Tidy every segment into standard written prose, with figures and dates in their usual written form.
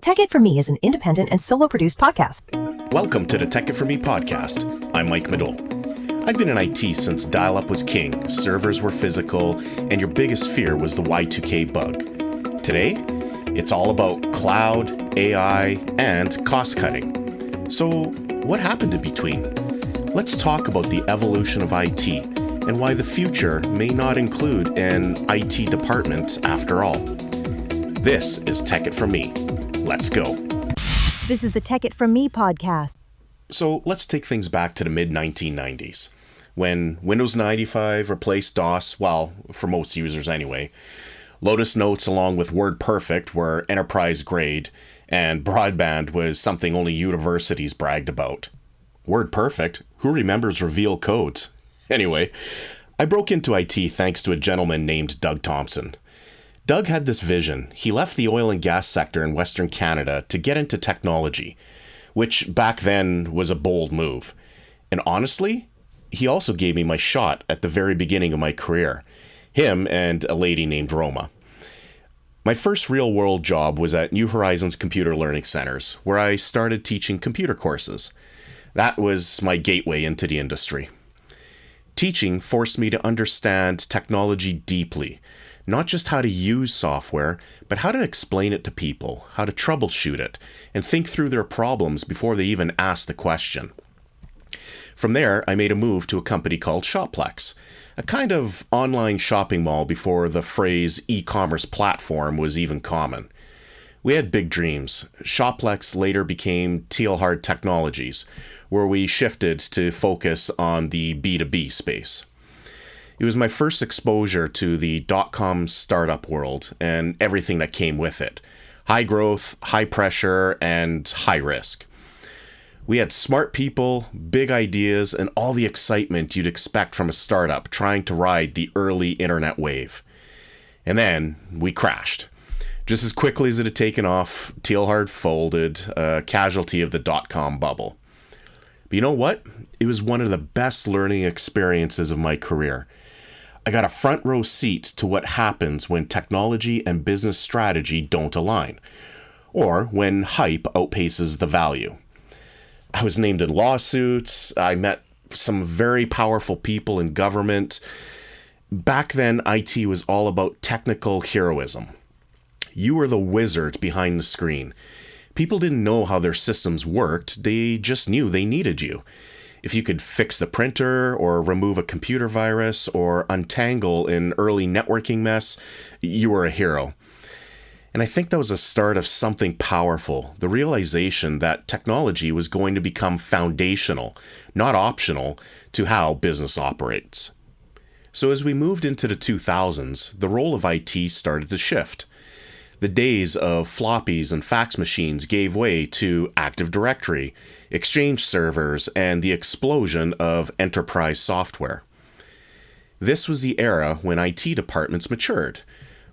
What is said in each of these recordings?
Tech It For Me is an independent and solo-produced podcast. Welcome to the Tech It For Me podcast. I'm Mike Madole. I've been in IT since dial-up was king, servers were physical, and your biggest fear was the Y2K bug. Today, it's all about cloud, AI, and cost-cutting. So, what happened in between? Let's talk about the evolution of IT and why the future may not include an IT department after all. This is Tech It For Me. Let's go. This is the Tech It For Me podcast. So let's take things back to the mid-1990s, when Windows 95 replaced DOS, well, for most users anyway. Lotus Notes along with WordPerfect were enterprise grade, and broadband was something only universities bragged about. WordPerfect? Who remembers reveal codes? Anyway, I broke into IT thanks to a gentleman named Doug Thompson. Doug had this vision. He left the oil and gas sector in Western Canada to get into technology, which back then was a bold move. And honestly, he also gave me my shot at the very beginning of my career. Him and a lady named Roma. My first real-world job was at New Horizons Computer Learning Centers, where I started teaching computer courses. That was my gateway into the industry. Teaching forced me to understand technology deeply. Not just how to use software, but how to explain it to people, how to troubleshoot it, and think through their problems before they even ask the question. From there, I made a move to a company called Shoplex, a kind of online shopping mall before the phrase e-commerce platform was even common. We had big dreams. Shoplex later became Teilhard Technologies, where we shifted to focus on the B2B space. It was my first exposure to the dot-com startup world and everything that came with it. High growth, high pressure, and high risk. We had smart people, big ideas, and all the excitement you'd expect from a startup trying to ride the early internet wave. And then we crashed. Just as quickly as it had taken off, Teilhard folded, a casualty of the dot-com bubble. But you know what? It was one of the best learning experiences of my career. I got a front row seat to what happens when technology and business strategy don't align, or when hype outpaces the value. I was named in lawsuits, I met some very powerful people in government. Back then, IT was all about technical heroism. You were the wizard behind the screen. People didn't know how their systems worked, they just knew they needed you. If you could fix the printer, or remove a computer virus, or untangle an early networking mess, you were a hero. And I think that was the start of something powerful, the realization that technology was going to become foundational, not optional, to how business operates. So as we moved into the 2000s, the role of IT started to shift. The days of floppies and fax machines gave way to Active Directory, Exchange servers, and the explosion of enterprise software. This was the era when IT departments matured.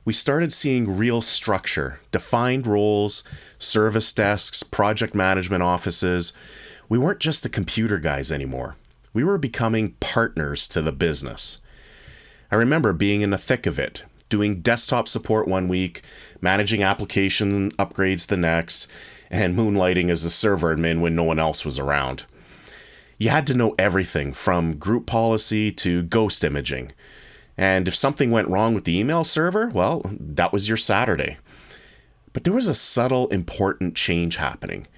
We started seeing real structure, defined roles, service desks, project management offices. We weren't just the computer guys anymore. We were becoming partners to the business. I remember being in the thick of it, doing desktop support one week, managing application upgrades the next, and moonlighting as a server admin when no one else was around. You had to know everything from group policy to ghost imaging. And if something went wrong with the email server, well, that was your Saturday. But there was a subtle, important change happening.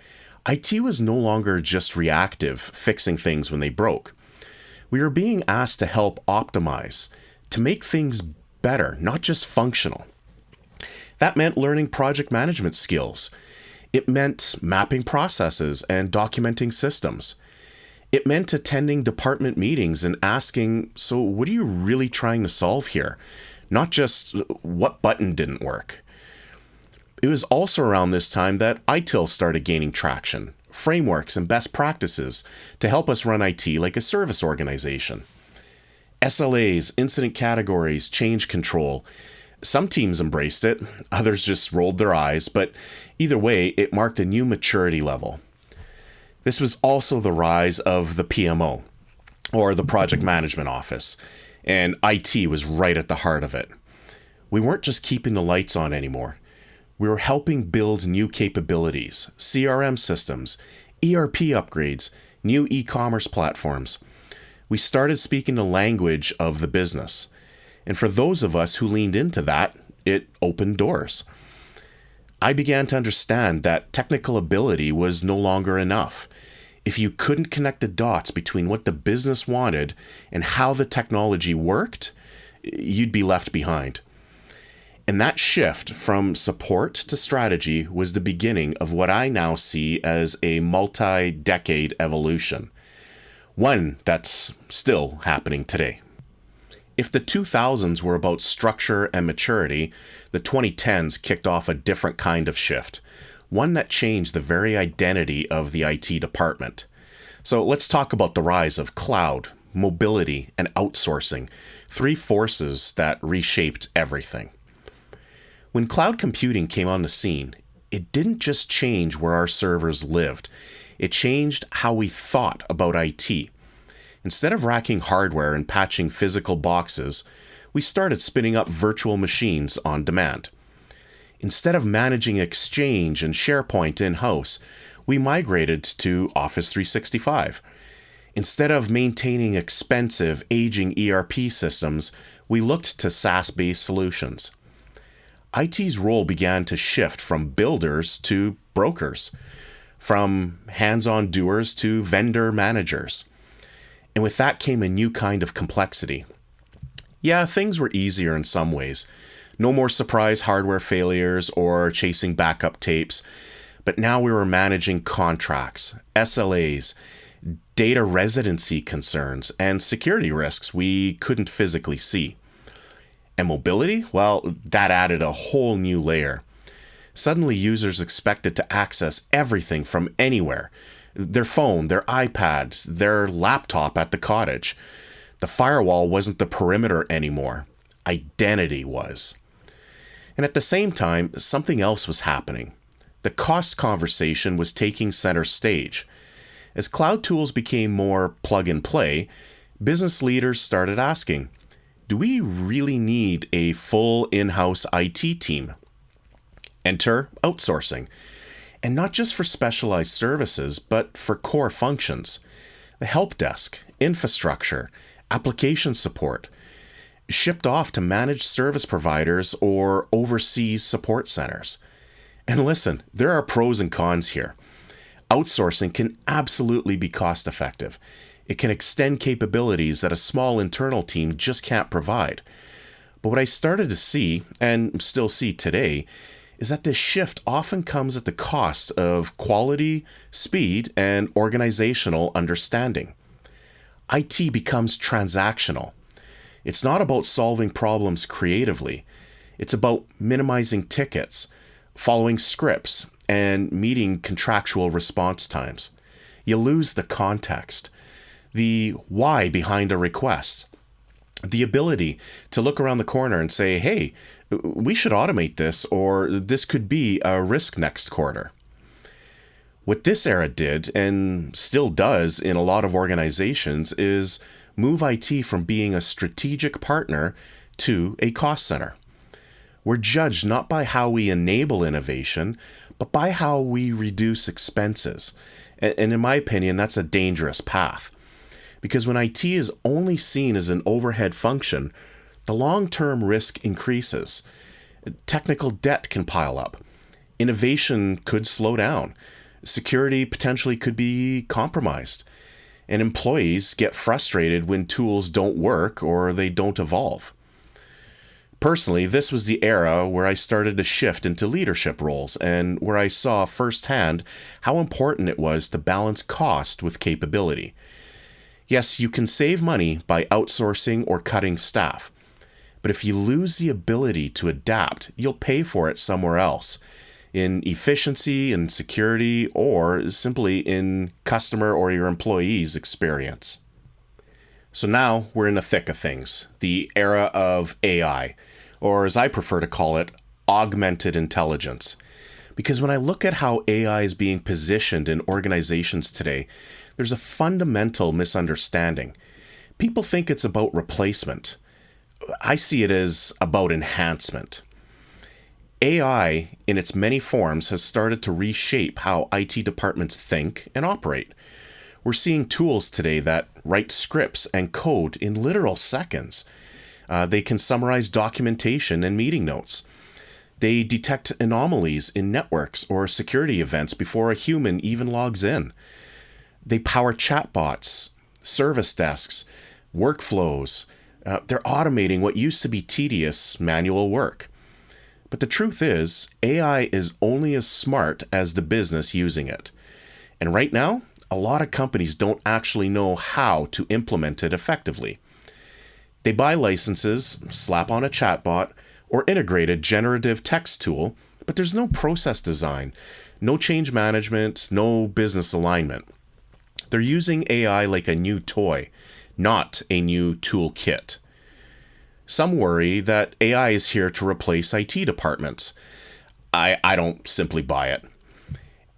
IT was no longer just reactive, fixing things when they broke. We were being asked to help optimize, to make things better, not just functional. That meant learning project management skills. It meant mapping processes and documenting systems. It meant attending department meetings and asking, so what are you really trying to solve here? Not just what button didn't work. It was also around this time that ITIL started gaining traction, frameworks and best practices to help us run IT like a service organization. SLAs, incident categories, change control. Some teams embraced it, others just rolled their eyes, but either way, it marked a new maturity level. This was also the rise of the PMO, or the Project Management Office, and IT was right at the heart of it. We weren't just keeping the lights on anymore. We were helping build new capabilities, CRM systems, ERP upgrades, new e-commerce platforms. We started speaking the language of the business. And for those of us who leaned into that, it opened doors. I began to understand that technical ability was no longer enough. If you couldn't connect the dots between what the business wanted and how the technology worked, you'd be left behind. And that shift from support to strategy was the beginning of what I now see as a multi-decade evolution. One that's still happening today. If the 2000s were about structure and maturity, the 2010s kicked off a different kind of shift. One that changed the very identity of the IT department. So let's talk about the rise of cloud, mobility, and outsourcing, three forces that reshaped everything. When cloud computing came on the scene, it didn't just change where our servers lived. It changed how we thought about IT. Instead of racking hardware and patching physical boxes, we started spinning up virtual machines on demand. Instead of managing Exchange and SharePoint in-house, we migrated to Office 365. Instead of maintaining expensive, aging ERP systems, we looked to SaaS-based solutions. IT's role began to shift from builders to brokers, from hands-on doers to vendor managers. And with that came a new kind of complexity. Yeah, things were easier in some ways. No more surprise hardware failures or chasing backup tapes. But now we were managing contracts, SLAs, data residency concerns, and security risks we couldn't physically see. And mobility? Well, that added a whole new layer. Suddenly, users expected to access everything from anywhere. Their phone, their iPads, their laptop at the cottage. The firewall wasn't the perimeter anymore. Identity was. And at the same time, something else was happening. The cost conversation was taking center stage. As cloud tools became more plug and play, business leaders started asking, do we really need a full in-house IT team? Enter outsourcing. And not just for specialized services, but for core functions. The help desk, infrastructure, application support, shipped off to managed service providers or overseas support centers. And listen, there are pros and cons here. Outsourcing can absolutely be cost effective. It can extend capabilities that a small internal team just can't provide. But what I started to see, and still see today, is that this shift often comes at the cost of quality, speed, and organizational understanding. IT becomes transactional. It's not about solving problems creatively. It's about minimizing tickets, following scripts, and meeting contractual response times. You lose the context, the why behind a request, the ability to look around the corner and say, hey, we should automate this, or this could be a risk next quarter. What this era did, and still does in a lot of organizations, is move IT from being a strategic partner to a cost center. We're judged not by how we enable innovation, but by how we reduce expenses. And in my opinion, that's a dangerous path. Because when IT is only seen as an overhead function, the long-term risk increases. Technical debt can pile up. Innovation could slow down. Security potentially could be compromised. And employees get frustrated when tools don't work or they don't evolve. Personally, this was the era where I started to shift into leadership roles and where I saw firsthand how important it was to balance cost with capability. Yes, you can save money by outsourcing or cutting staff, but if you lose the ability to adapt, you'll pay for it somewhere else, in efficiency and security, or simply in customer or your employees' experience. So now we're in the thick of things, the era of AI, or as I prefer to call it, augmented intelligence. Because when I look at how AI is being positioned in organizations today, there's a fundamental misunderstanding. People think it's about replacement. I see it as about enhancement. AI, in its many forms, has started to reshape how IT departments think and operate. We're seeing tools today that write scripts and code in literal seconds. They can summarize documentation and meeting notes. They detect anomalies in networks or security events before a human even logs in. They power chatbots, service desks, workflows. They're automating what used to be tedious manual work. But the truth is, AI is only as smart as the business using it. And right now, a lot of companies don't actually know how to implement it effectively. They buy licenses, slap on a chatbot, or integrate a generative text tool, but there's no process design, no change management, no business alignment. They're using AI like a new toy, not a new toolkit. Some worry that AI is here to replace IT departments. I don't simply buy it.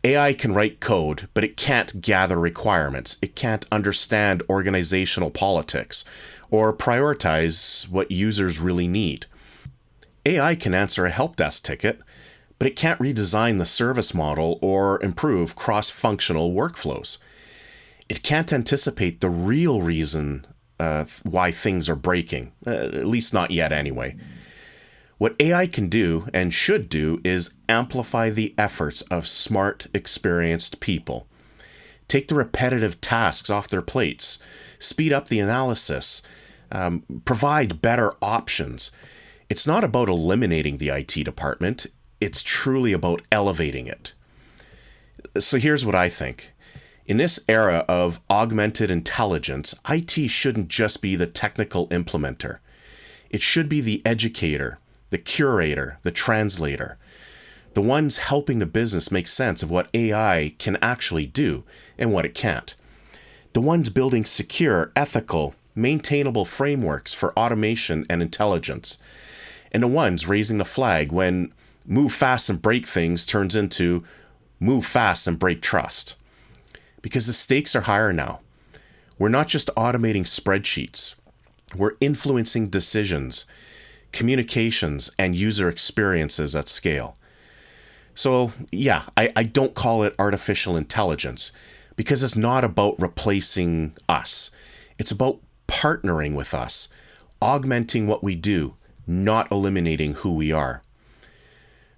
AI can write code, but it can't gather requirements. It can't understand organizational politics or prioritize what users really need. AI can answer a help desk ticket, but it can't redesign the service model or improve cross-functional workflows. It can't anticipate the real reason why things are breaking, at least not yet anyway. What AI can do and should do is amplify the efforts of smart, experienced people. Take the repetitive tasks off their plates, speed up the analysis, provide better options. It's not about eliminating the IT department, it's truly about elevating it. So here's what I think. In this era of augmented intelligence, IT shouldn't just be the technical implementer. It should be the educator, the curator, the translator, the ones helping the business make sense of what AI can actually do and what it can't. The ones building secure, ethical, maintainable frameworks for automation and intelligence. And the ones raising the flag when move fast and break things turns into move fast and break trust. Because the stakes are higher now. We're not just automating spreadsheets. We're influencing decisions, communications, and user experiences at scale. So yeah, I don't call it artificial intelligence because it's not about replacing us. It's about partnering with us, augmenting what we do, not eliminating who we are.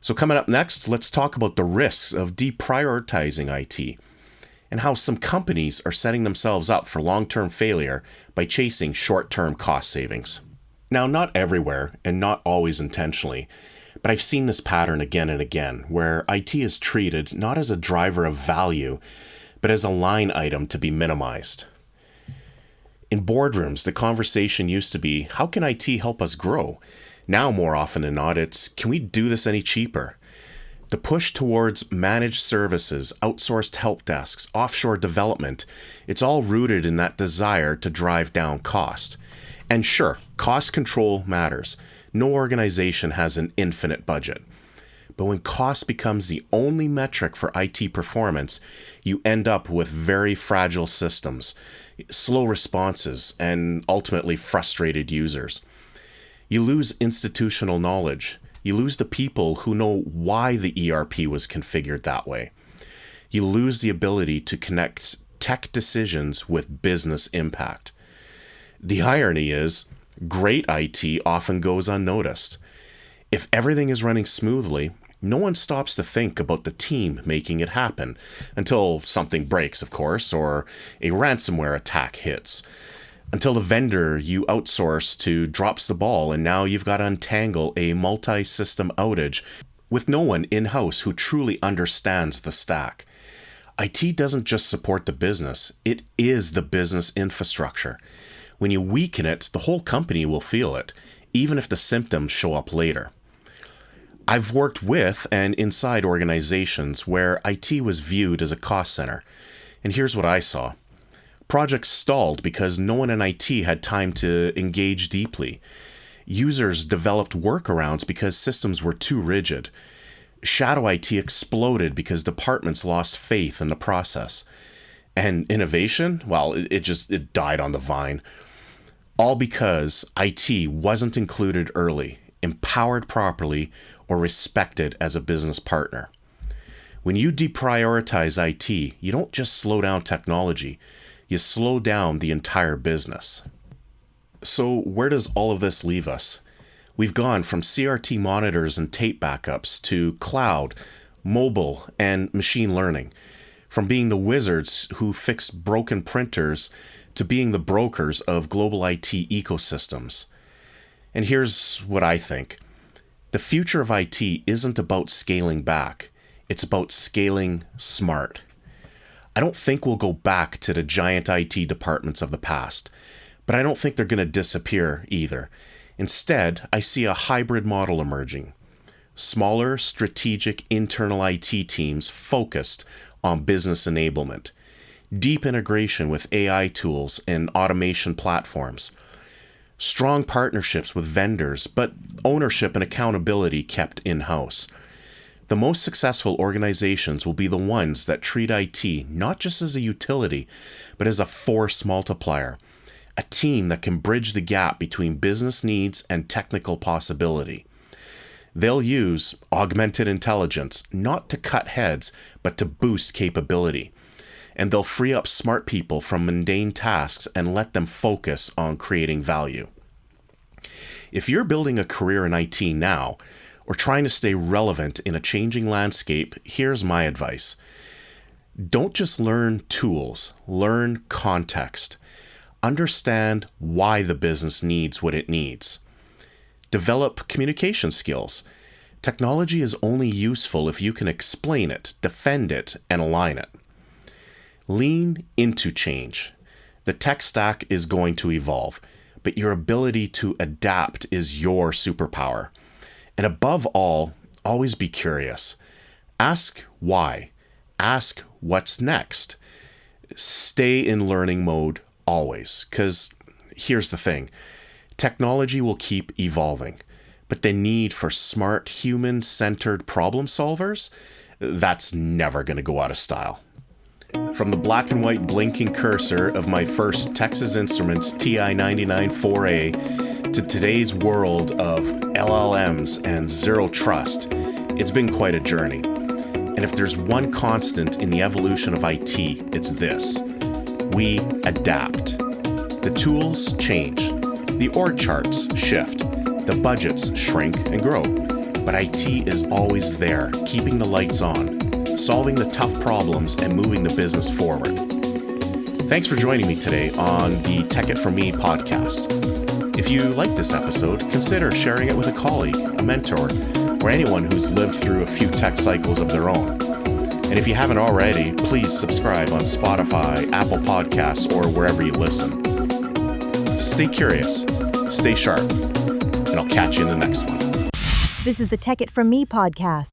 So coming up next, let's talk about the risks of deprioritizing IT and how some companies are setting themselves up for long-term failure by chasing short-term cost savings. Now, not everywhere and not always intentionally, but I've seen this pattern again and again, where IT is treated not as a driver of value, but as a line item to be minimized. In boardrooms, the conversation used to be, how can IT help us grow? Now, more often than not, it's, can we do this any cheaper? The push towards managed services, outsourced help desks, offshore development, it's all rooted in that desire to drive down cost. And sure, cost control matters. No organization has an infinite budget. But when cost becomes the only metric for IT performance, you end up with very fragile systems, slow responses, and ultimately frustrated users. You lose institutional knowledge. You lose the people who know why the ERP was configured that way. You lose the ability to connect tech decisions with business impact. The irony is, great IT often goes unnoticed. If everything is running smoothly, no one stops to think about the team making it happen, until something breaks, of course, or a ransomware attack hits. Until the vendor you outsource to drops the ball and now you've got to untangle a multi-system outage with no one in-house who truly understands the stack. IT doesn't just support the business, it is the business infrastructure. When you weaken it, the whole company will feel it, even if the symptoms show up later. I've worked with and inside organizations where IT was viewed as a cost center, and here's what I saw. Projects stalled because no one in IT had time to engage deeply. Users developed workarounds because systems were too rigid. Shadow IT exploded because departments lost faith in the process. And innovation, well, it died on the vine. All because IT wasn't included early, empowered properly, or respected as a business partner. When you deprioritize IT, you don't just slow down technology, you slow down the entire business. So where does all of this leave us? We've gone from CRT monitors and tape backups to cloud, mobile, and machine learning. From being the wizards who fix broken printers to being the brokers of global IT ecosystems. And here's what I think. The future of IT isn't about scaling back. It's about scaling smart. I don't think we'll go back to the giant IT departments of the past, but I don't think they're going to disappear either. Instead, I see a hybrid model emerging. Smaller, strategic internal IT teams focused on business enablement, deep integration with AI tools and automation platforms, strong partnerships with vendors, but ownership and accountability kept in-house. The most successful organizations will be the ones that treat IT not just as a utility, but as a force multiplier, a team that can bridge the gap between business needs and technical possibility. They'll use augmented intelligence not to cut heads, but to boost capability. And they'll free up smart people from mundane tasks and let them focus on creating value. If you're building a career in IT now, or trying to stay relevant in a changing landscape, here's my advice. Don't just learn tools, learn context. Understand why the business needs what it needs. Develop communication skills. Technology is only useful if you can explain it, defend it, and align it. Lean into change. The tech stack is going to evolve, but your ability to adapt is your superpower. And above all, always be curious. Ask why. Ask what's next. Stay in learning mode always, because here's the thing. Technology will keep evolving, but the need for smart, human-centered problem solvers, that's never going to go out of style. From the black and white blinking cursor of my first Texas Instruments TI-99 4A to today's world of LLMs and zero trust, it's been quite a journey. And if there's one constant in the evolution of IT, it's this. We adapt. The tools change. The org charts shift. The budgets shrink and grow. But IT is always there, keeping the lights on, solving the tough problems and moving the business forward. Thanks for joining me today on the Tech It From Me podcast. If you like this episode, consider sharing it with a colleague, a mentor, or anyone who's lived through a few tech cycles of their own. And if you haven't already, please subscribe on Spotify, Apple Podcasts, or wherever you listen. Stay curious, stay sharp, and I'll catch you in the next one. This is the Tech It From Me podcast.